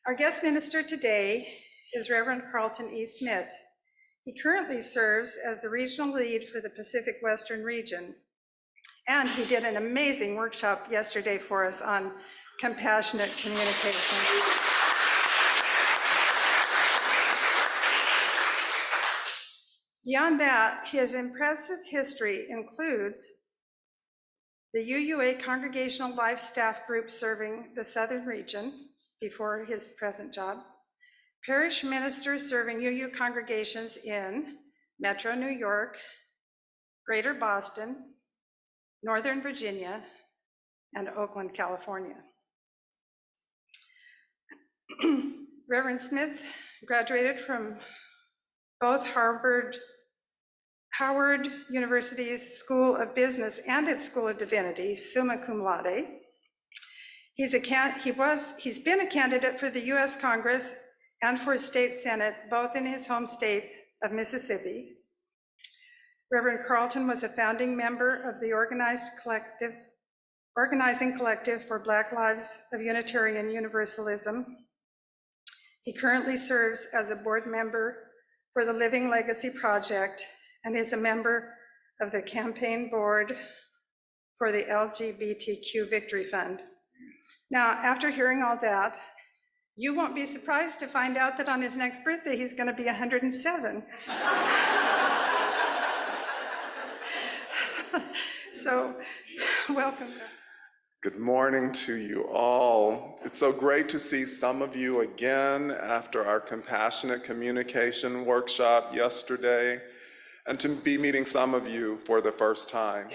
Our guest minister today is Rev Carlton Smith. He currently serves as the regional lead for the Pacific Western region. And he did an amazing workshop yesterday for us on compassionate communication. Beyond that, his impressive history includes the UUA Congregational Life Staff Group serving the Southern region before his present job, parish minister serving UU congregations in Metro New York, Greater Boston, Northern Virginia, and Oakland, California. Reverend Smith graduated from both Howard University's School of Business and its School of Divinity, summa cum laude. He's been a candidate for the U.S. Congress and for state senate, both in his home state of Mississippi. Reverend Carlton was a founding member of the Organizing Collective for Black Lives of Unitarian Universalism. He currently serves as a board member for the Living Legacy Project and is a member of the campaign board for the LGBTQ Victory Fund. Now, after hearing all that, you won't be surprised to find out that on his next birthday, he's going to be 107. So, welcome. Good morning to you all. It's so great to see some of you again after our compassionate communication workshop yesterday, and to be meeting some of you for the first time.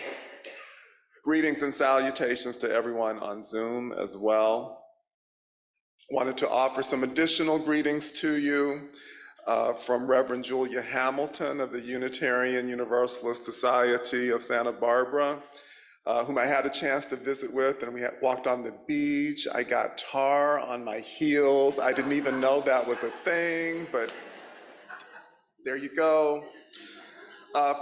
Greetings and salutations to everyone on Zoom as well. Wanted to offer some additional greetings to you from Reverend Julia Hamilton of the Unitarian Universalist Society of Santa Barbara, whom I had a chance to visit with, and we had walked on the beach. I got tar on my heels. I didn't even know that was a thing, but there you go.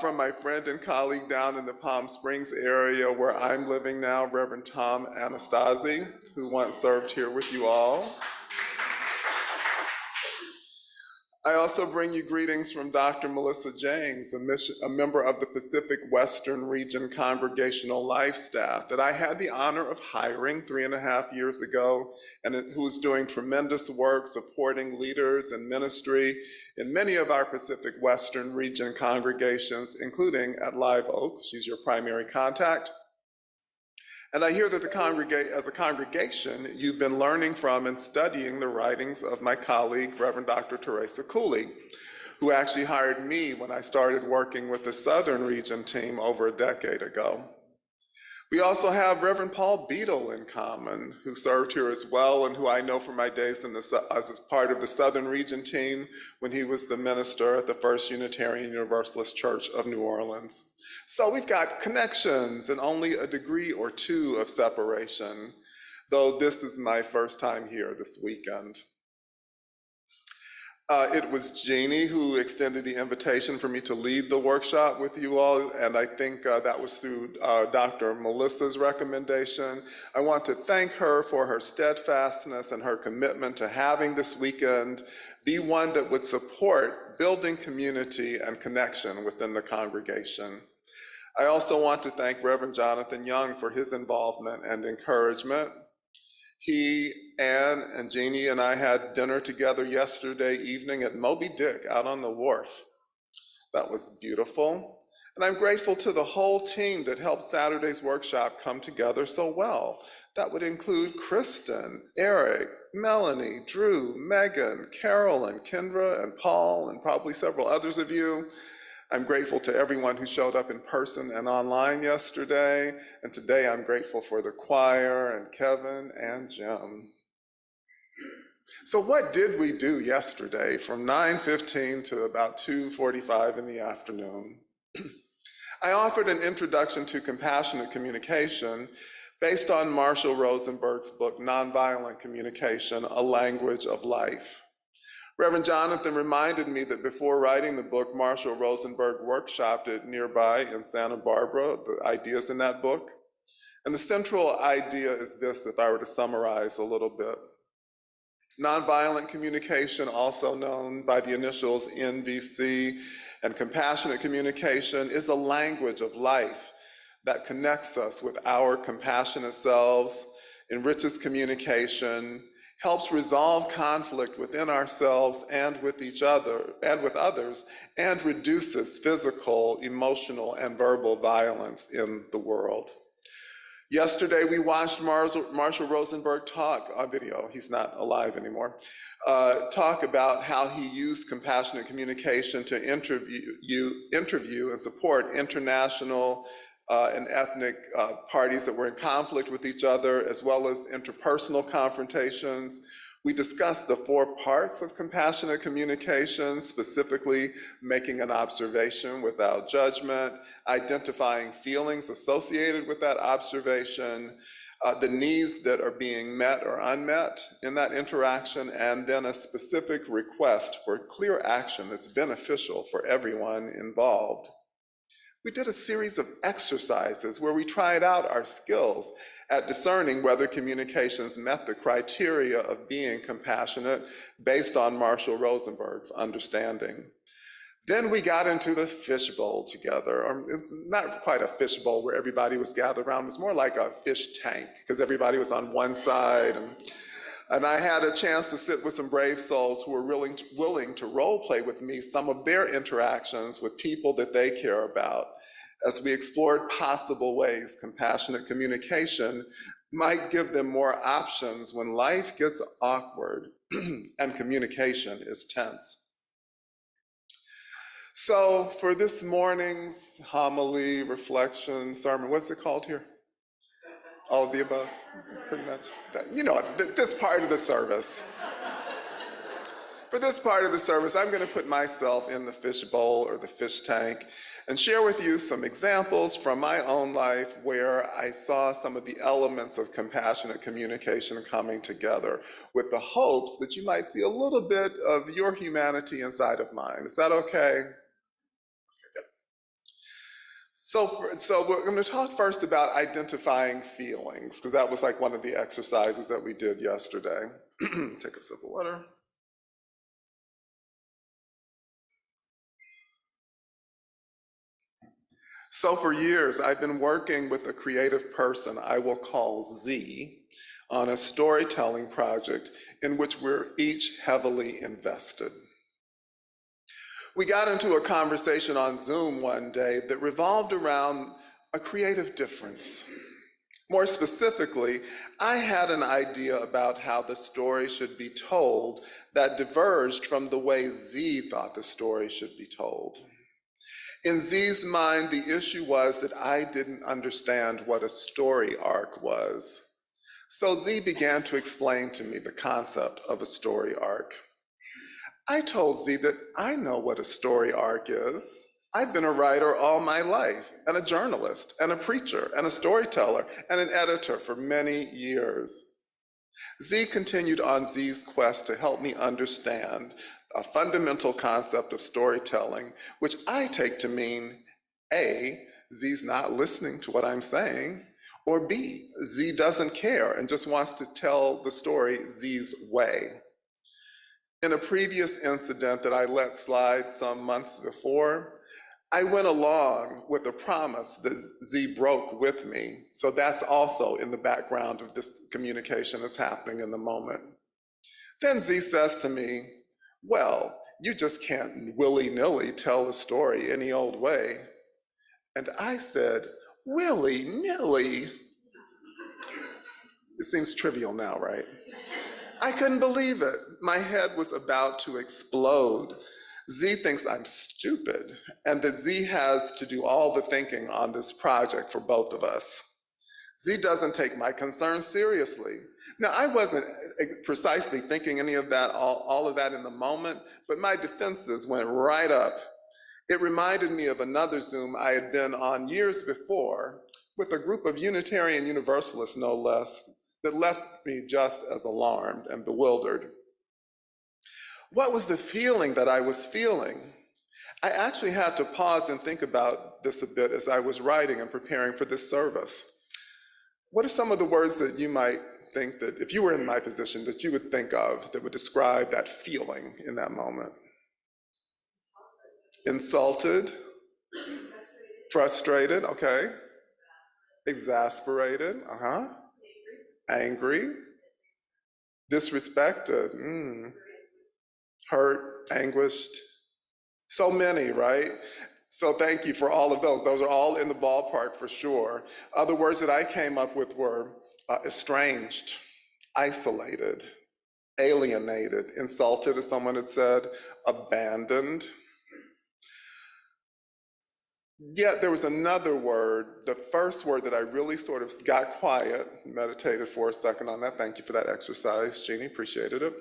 From my friend and colleague down in the Palm Springs area where I'm living now, Reverend Tom Anastasi, who once served here with you all. I also bring you greetings from Dr. Melissa James, a member of the Pacific Western Region Congregational Life Staff that I had the honor of hiring 3.5 years ago, and who's doing tremendous work supporting leaders and ministry in many of our Pacific Western Region congregations, including at Live Oak. She's your primary contact. And I hear that as a congregation, you've been learning from and studying the writings of my colleague, Reverend Dr. Teresa Cooley, who actually hired me when I started working with the Southern Region team over a decade ago. We also have Reverend Paul Beadle in common, who served here as well, and who I know from my days as part of the Southern Region team when he was the minister at the First Unitarian Universalist Church of New Orleans. So we've got connections and only a degree or two of separation, though this is my first time here this weekend. It was Jeannie who extended the invitation for me to lead the workshop with you all, and I think that was through Dr. Melissa's recommendation. I want to thank her for her steadfastness and her commitment to having this weekend be one that would support building community and connection within the congregation. I also want to thank Reverend Jonathan Young for his involvement and encouragement. He, Ann, and Jeannie and I had dinner together yesterday evening at Moby Dick out on the wharf. That was beautiful. And I'm grateful to the whole team that helped Saturday's workshop come together so well. That would include Kristen, Eric, Melanie, Drew, Megan, Carolyn, Kendra, and Paul, and probably several others of you. I'm grateful to everyone who showed up in person and online yesterday, and today I'm grateful for the choir and Kevin and Jim. So what did we do yesterday from 9:15 to about 2:45 in the afternoon? I offered an introduction to compassionate communication based on Marshall Rosenberg's book, Nonviolent Communication, A Language of Life. Reverend Jonathan reminded me that before writing the book, Marshall Rosenberg workshopped it nearby in Santa Barbara, the ideas in that book. And the central idea is this, if I were to summarize a little bit. Nonviolent communication, also known by the initials NVC, and compassionate communication is a language of life that connects us with our compassionate selves, enriches communication, helps resolve conflict within ourselves and with each other and with others, and reduces physical, emotional, and verbal violence in the world. Yesterday, we watched Marshall Rosenberg talk on video, he's not alive anymore, talk about how he used compassionate communication to interview and support international and ethnic parties that were in conflict with each other, as well as interpersonal confrontations. We discussed the 4 parts of compassionate communication, specifically making an observation without judgment, identifying feelings associated with that observation, the needs that are being met or unmet in that interaction, and then a specific request for clear action that's beneficial for everyone involved. We did a series of exercises where we tried out our skills at discerning whether communications met the criteria of being compassionate based on Marshall Rosenberg's understanding. Then we got into the fishbowl together. It's not quite a fishbowl where everybody was gathered around. It was more like a fish tank because everybody was on one side. And I had a chance to sit with some brave souls who were willing to role play with me some of their interactions with people that they care about, as we explored possible ways compassionate communication might give them more options when life gets awkward and communication is tense. So for this morning's homily, reflection, sermon, what's it called here? All of the above, pretty much. You know, this part of the service. For this part of the service, I'm going to put myself in the fish bowl or the fish tank and share with you some examples from my own life where I saw some of the elements of compassionate communication coming together with the hopes that you might see a little bit of your humanity inside of mine. Is that okay? So we're going to talk first about identifying feelings, because that was like one of the exercises that we did yesterday. Take a sip of water. So for years, I've been working with a creative person I will call Z on a storytelling project in which we're each heavily invested. We got into a conversation on Zoom one day that revolved around a creative difference. More specifically, I had an idea about how the story should be told that diverged from the way Z thought the story should be told. In Z's mind, the issue was that I didn't understand what a story arc was. So Z began to explain to me the concept of a story arc. I told Z that I know what a story arc is. I've been a writer all my life, and a journalist, and a preacher, and a storyteller, and an editor for many years. Z continued on Z's quest to help me understand a fundamental concept of storytelling, which I take to mean A, Z's not listening to what I'm saying, or B, Z doesn't care and just wants to tell the story Z's way. In a previous incident that I let slide some months before, I went along with a promise that Z broke with me. So that's also in the background of this communication that's happening in the moment. Then Z says to me, well, you just can't willy-nilly tell a story any old way. And I said, willy-nilly? It seems trivial now, right? I couldn't believe it. My head was about to explode. Z thinks I'm stupid and that Z has to do all the thinking on this project for both of us. Z doesn't take my concerns seriously. Now, I wasn't precisely thinking any of that, all of that in the moment, but my defenses went right up. It reminded me of another Zoom I had been on years before with a group of Unitarian Universalists, no less, that left me just as alarmed and bewildered. What was the feeling that I was feeling? I actually had to pause and think about this a bit as I was writing and preparing for this service. What are some of the words that you might think that, if you were in my position, that you would think of that would describe that feeling in that moment? Insulted, frustrated, okay. Exasperated, angry, disrespected, hurt, anguished. So many, right? So thank you for all of those. Those are all in the ballpark for sure. Other words that I came up with were estranged, isolated, alienated, insulted, as someone had said, abandoned. Yet there was another word, the first word that I really sort of got quiet, meditated for a second on that. Thank you for that exercise, Jeannie, appreciated it.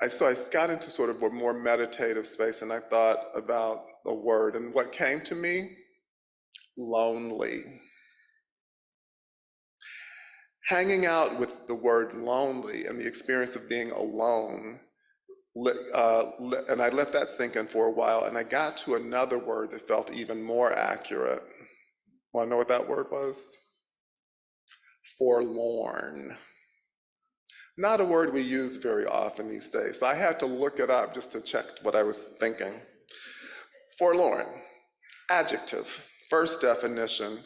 So I got into sort of a more meditative space and I thought about a word, and what came to me, lonely. Hanging out with the word lonely and the experience of being alone, and I let that sink in for a while, and I got to another word that felt even more accurate. Want to know what that word was? Forlorn. Not a word we use very often these days, so I had to look it up just to check what I was thinking. Forlorn, adjective, first definition,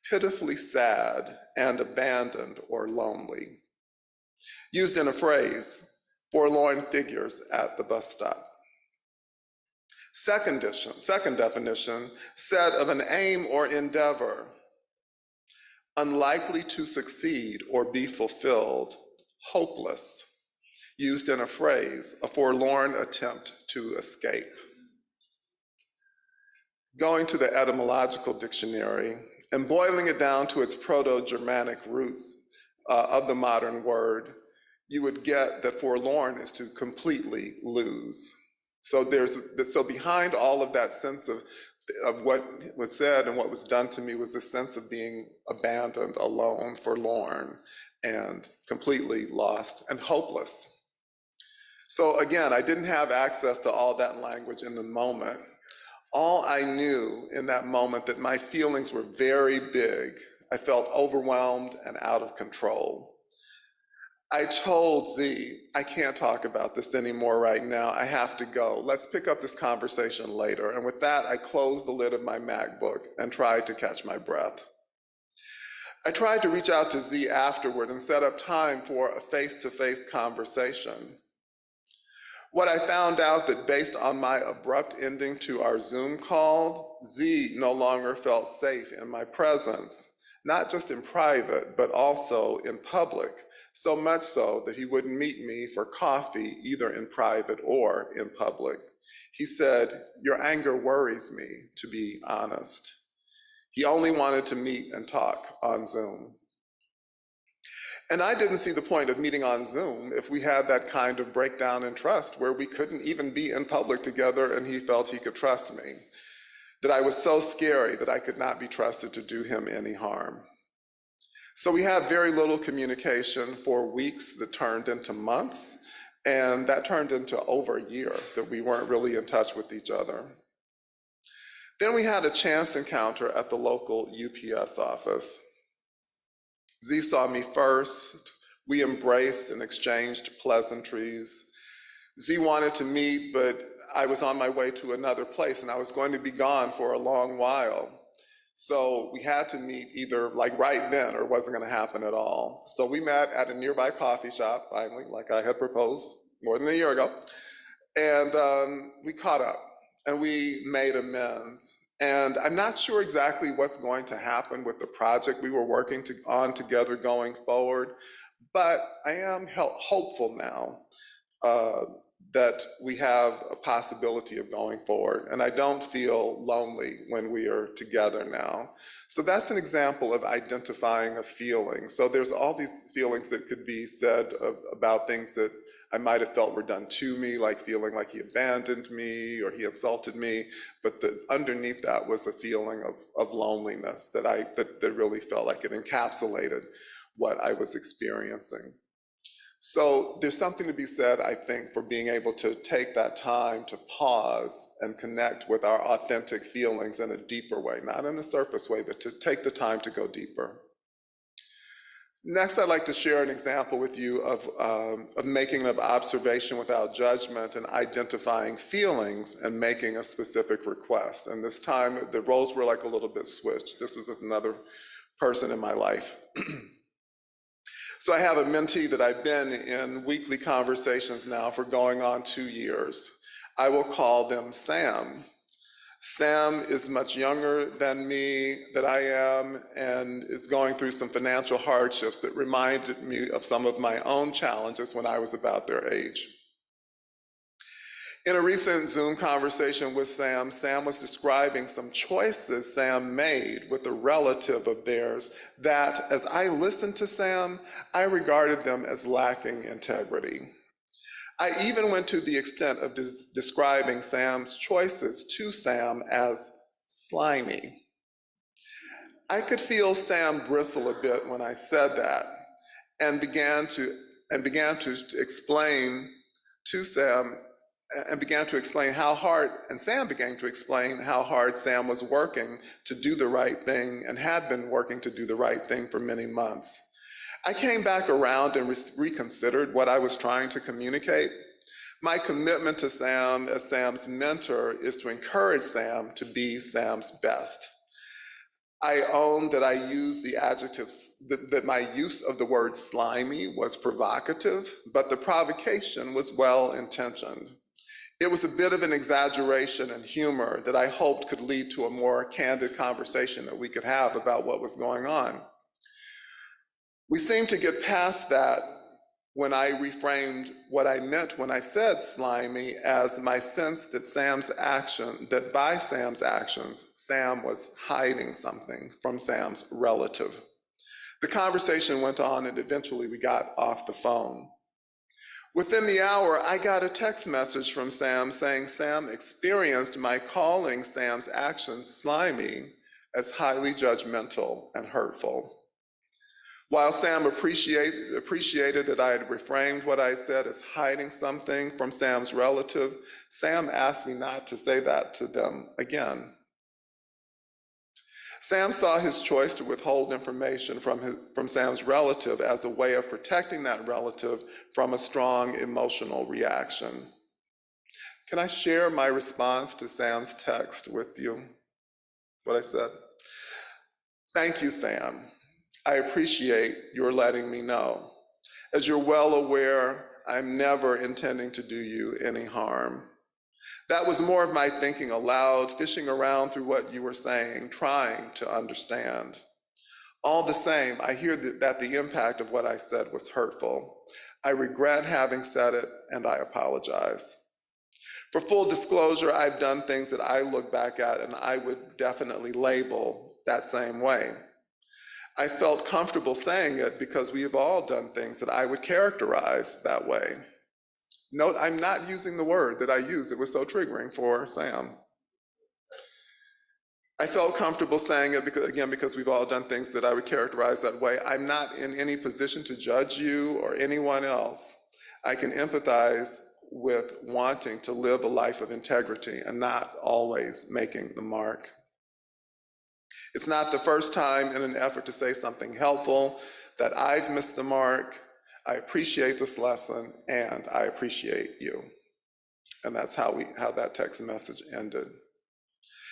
pitifully sad and abandoned or lonely. Used in a phrase, forlorn figures at the bus stop. Second definition, said of an aim or endeavor, unlikely to succeed or be fulfilled, hopeless, used in a phrase, a forlorn attempt to escape. Going to the etymological dictionary and boiling it down to its Proto-Germanic roots of the modern word, you would get that forlorn is to completely lose. So behind all of that sense of what was said and what was done to me was a sense of being abandoned, alone, forlorn, and completely lost and hopeless. So again, I didn't have access to all that language in the moment. All I knew in that moment that my feelings were very big. I felt overwhelmed and out of control. I told Z, I can't talk about this anymore right now. I have to go. Let's pick up this conversation later. And with that, I closed the lid of my MacBook and tried to catch my breath. I tried to reach out to Z afterward and set up time for a face-to-face conversation. What I found out that based on my abrupt ending to our Zoom call, Z no longer felt safe in my presence, not just in private, but also in public, so much so that he wouldn't meet me for coffee either in private or in public. He said, "Your anger worries me, to be honest." He only wanted to meet and talk on Zoom. And I didn't see the point of meeting on Zoom if we had that kind of breakdown in trust where we couldn't even be in public together and he felt he could trust me, that I was so scary that I could not be trusted to do him any harm. So we had very little communication for weeks that turned into months, and that turned into over a year that we weren't really in touch with each other. Then we had a chance encounter at the local UPS office. Z saw me first. We embraced and exchanged pleasantries. Z wanted to meet, but I was on my way to another place and I was going to be gone for a long while. So we had to meet either like right then or it wasn't going to happen at all. So we met at a nearby coffee shop, finally, like I had proposed more than a year ago. And we caught up and we made amends. And I'm not sure exactly what's going to happen with the project we were working on together going forward, but I am hopeful now that we have a possibility of going forward. And I don't feel lonely when we are together now. So that's an example of identifying a feeling. So there's all these feelings that could be said about things that I might have felt were done to me, like feeling like he abandoned me or he insulted me, but underneath that was a feeling of loneliness that really felt like it encapsulated what I was experiencing. So there's something to be said, I think, for being able to take that time to pause and connect with our authentic feelings in a deeper way, not in a surface way, but to take the time to go deeper. Next, I'd like to share an example with you of making an observation without judgment and identifying feelings and making a specific request. And this time, the roles were like a little bit switched. This was another person in my life. So I have a mentee that I've been in weekly conversations now for going on 2 years. I will call them Sam. Sam is much younger than me, that I am, and is going through some financial hardships that reminded me of some of my own challenges when I was about their age. In a recent Zoom conversation with Sam, Sam was describing some choices Sam made with a relative of theirs that, as I listened to Sam, I regarded them as lacking integrity. I even went to the extent of describing Sam's choices to Sam as slimy. I could feel Sam bristle a bit when I said that, and began to explain to Sam, and began to explain how hard, and Sam began to explain how hard Sam was working to do the right thing and had been working to do the right thing for many months. I came back around and reconsidered what I was trying to communicate. My commitment to Sam as Sam's mentor is to encourage Sam to be Sam's best. I own that I used the adjectives, that my use of the word slimy was provocative, but the provocation was well-intentioned. It was a bit of an exaggeration and humor that I hoped could lead to a more candid conversation that we could have about what was going on. We seemed to get past that when I reframed what I meant when I said slimy as my sense that by Sam's actions, Sam was hiding something from Sam's relative. The conversation went on and eventually we got off the phone. Within the hour, I got a text message from Sam saying Sam experienced my calling Sam's actions slimy as highly judgmental and hurtful. While Sam appreciated that I had reframed what I said as hiding something from Sam's relative, Sam asked me not to say that to them again. Sam saw his choice to withhold information from Sam's relative as a way of protecting that relative from a strong emotional reaction. Can I share my response to Sam's text with you? What I said? Thank you, Sam. I appreciate your letting me know. As you're well aware, I'm never intending to do you any harm. That was more of my thinking aloud, fishing around through what you were saying, trying to understand. All the same, I hear that the impact of what I said was hurtful. I regret having said it, and I apologize. For full disclosure, I've done things that I look back at and I would definitely label that same way. I felt comfortable saying it because we have all done things that I would characterize that way. Note, I'm not using the word that I used. It was so triggering for Sam. I felt comfortable saying it because we've all done things that I would characterize that way. I'm not in any position to judge you or anyone else. I can empathize with wanting to live a life of integrity and not always making the mark. It's not the first time in an effort to say something helpful that I've missed the mark. I appreciate this lesson and I appreciate you. And that's how that text message ended.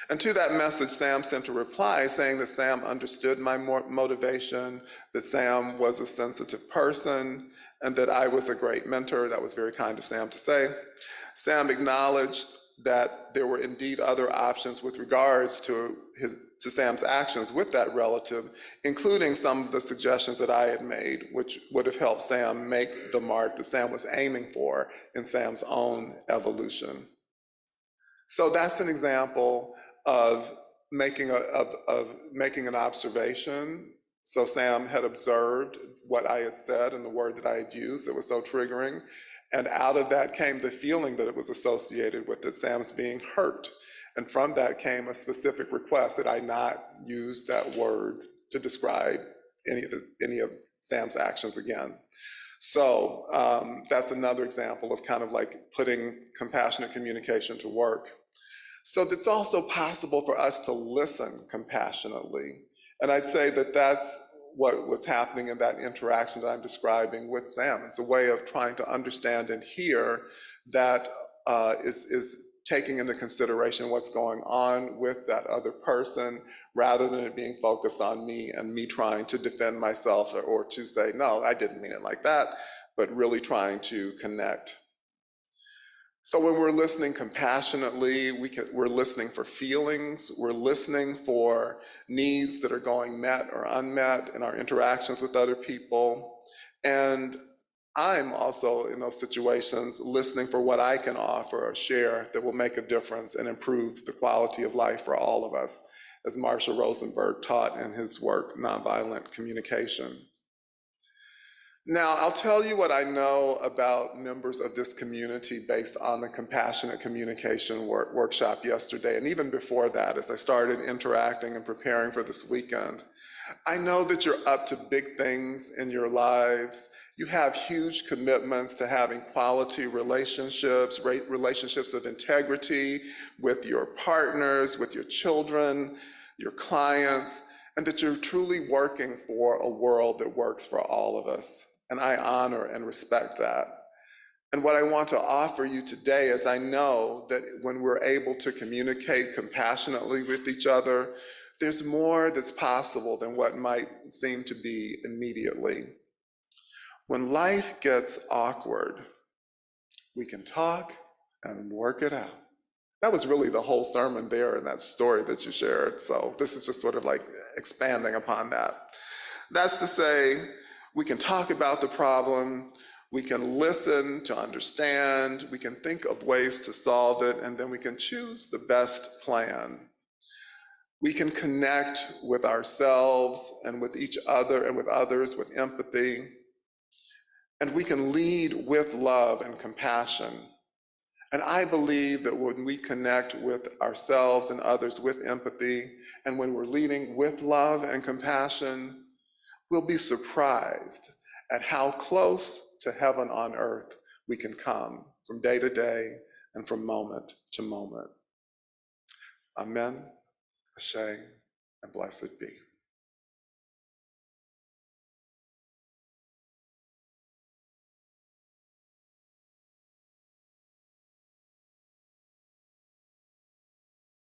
And to that message, Sam sent a reply saying that Sam understood my motivation, that Sam was a sensitive person, and that I was a great mentor. That was very kind of Sam to say. Sam acknowledged that there were indeed other options with regards to Sam's actions with that relative, including some of the suggestions that I had made, which would have helped Sam make the mark that Sam was aiming for in Sam's own evolution. So that's an example of making an observation. So Sam had observed what I had said and the word that I had used that was so triggering. And out of that came the feeling that it was associated with it, Sam's being hurt. And from that came a specific request that I not use that word to describe any of Sam's actions again. So that's another example of kind of like putting compassionate communication to work. So it's also possible for us to listen compassionately. And I'd say that that's what was happening in that interaction that I'm describing with Sam. It's a way of trying to understand and hear that is taking into consideration what's going on with that other person, rather than it being focused on me and me trying to defend myself or to say, no, I didn't mean it like that, but really trying to connect. So when we're listening compassionately, we're listening for feelings, we're listening for needs that are going met or unmet in our interactions with other people. And I'm also, in those situations, listening for what I can offer or share that will make a difference and improve the quality of life for all of us, as Marshall Rosenberg taught in his work, Nonviolent Communication. Now, I'll tell you what I know about members of this community based on the Compassionate Communication workshop yesterday, and even before that, as I started interacting and preparing for this weekend. I know that you're up to big things in your lives. You have huge commitments to having quality relationships, relationships of integrity with your partners, with your children, your clients, and that you're truly working for a world that works for all of us. And I honor and respect that. And what I want to offer you today is I know that when we're able to communicate compassionately with each other, there's more that's possible than what might seem to be immediately. When life gets awkward, we can talk and work it out. That was really the whole sermon there in that story that you shared. So this is just sort of like expanding upon that. That's to say, we can talk about the problem, we can listen to understand, we can think of ways to solve it, and then we can choose the best plan. We can connect with ourselves and with each other and with others with empathy. And we can lead with love and compassion. And I believe that when we connect with ourselves and others with empathy, and when we're leading with love and compassion, we'll be surprised at how close to heaven on earth we can come from day to day and from moment to moment. Amen, ashe, and blessed be.